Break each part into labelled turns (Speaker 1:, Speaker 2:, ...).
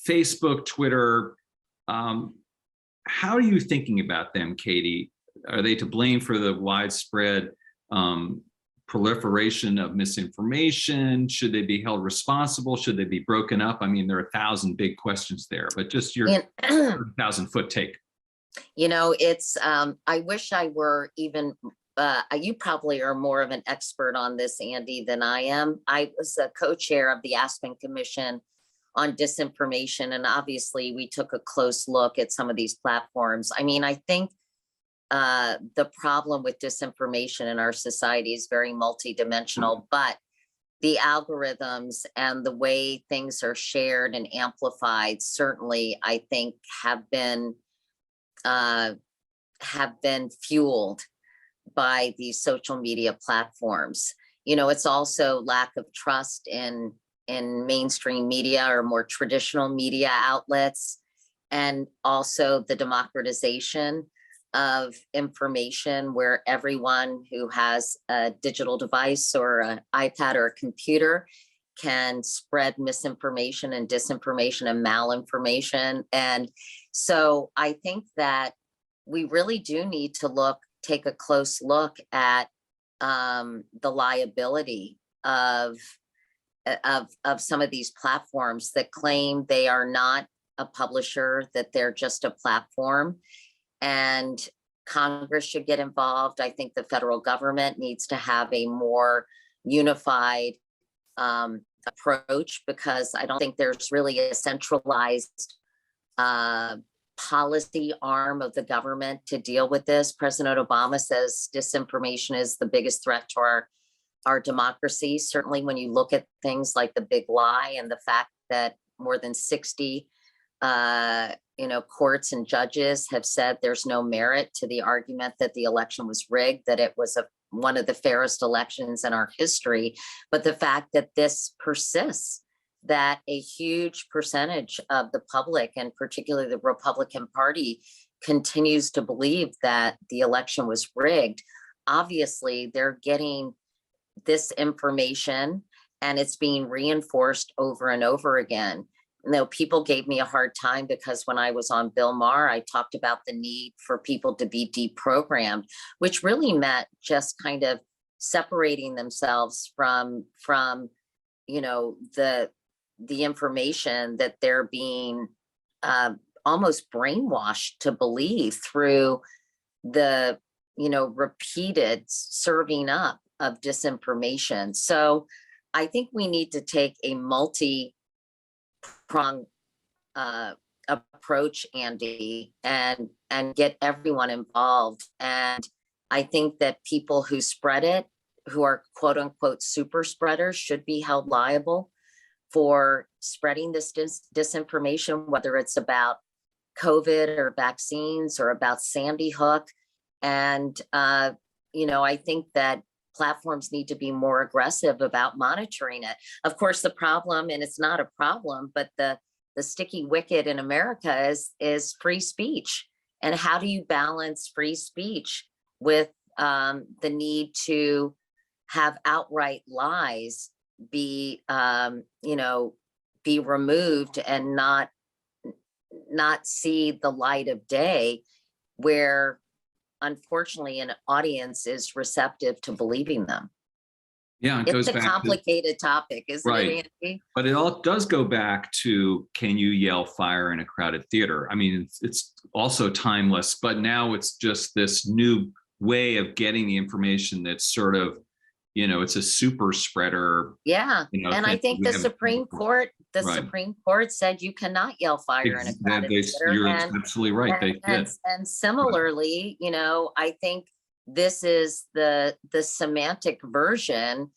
Speaker 1: Facebook, Twitter, how are you thinking about them, Katie? Are they to blame for the widespread proliferation of misinformation? Should they be held responsible? Should they be broken up? I mean, there are 1,000 big questions there, but just your 1,000-foot take.
Speaker 2: You know, it's, I wish I were even, you probably are more of an expert on this, Andy, than I am. I was a co-chair of the Aspen Commission on Disinformation, and obviously we took a close look at some of these platforms. I mean, I think the problem with disinformation in our society is very multidimensional, but the algorithms and the way things are shared and amplified certainly, I think, have been fueled by these social media platforms. You know, it's also lack of trust in mainstream media or more traditional media outlets, and also the democratization of information where everyone who has a digital device or an iPad or a computer can spread misinformation and disinformation and malinformation. And so I think that we really do need to take a close look at the liability of some of these platforms that claim they are not a publisher, that they're just a platform. And Congress should get involved. I think the federal government needs to have a more unified approach, because I don't think there's really a centralized policy arm of the government to deal with this. President Obama says disinformation is the biggest threat to our democracy. Certainly when you look at things like the big lie and the fact that more than 60 courts and judges have said there's no merit to the argument that the election was rigged, that it was one of the fairest elections in our history. But the fact that this persists, that a huge percentage of the public, and particularly the Republican Party, continues to believe that the election was rigged. Obviously, they're getting this information and it's being reinforced over and over again. You know, people gave me a hard time because when I was on Bill Maher, I talked about the need for people to be deprogrammed, which really meant just kind of separating themselves from the information that they're being almost brainwashed to believe through the repeated serving up of disinformation. So I think we need to take a multi-pronged approach, Andy, and get everyone involved. And I think that people who spread it, who are quote unquote super spreaders, should be held liable for spreading this disinformation, whether it's about COVID or vaccines or about Sandy Hook. And, I think that platforms need to be more aggressive about monitoring it. Of course, the problem, and it's not a problem, but the sticky wicket in America is free speech. And how do you balance free speech with the need to have outright lies be removed and not see the light of day, where unfortunately an audience is receptive to believing them?
Speaker 1: Yeah,
Speaker 2: it's a complicated topic, isn't it, Andy?
Speaker 1: But it all does go back to, can you yell fire in a crowded theater? I mean, it's also timeless, but now it's just this new way of getting the information that's sort of, it's a super spreader.
Speaker 2: Yeah, and I think the Supreme Court, Supreme Court said you cannot yell fire in a crowded theater.
Speaker 1: You're absolutely right. They did.
Speaker 2: And similarly, I think this is the semantic version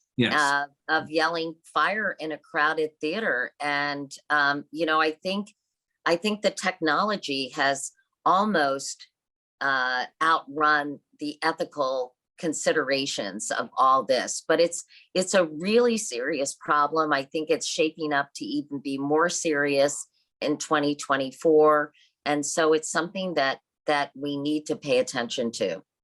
Speaker 2: of yelling fire in a crowded theater. And I think the technology has almost outrun the ethical considerations of all this, but it's a really serious problem. I think it's shaping up to even be more serious in 2024, and so it's something that we need to pay attention to.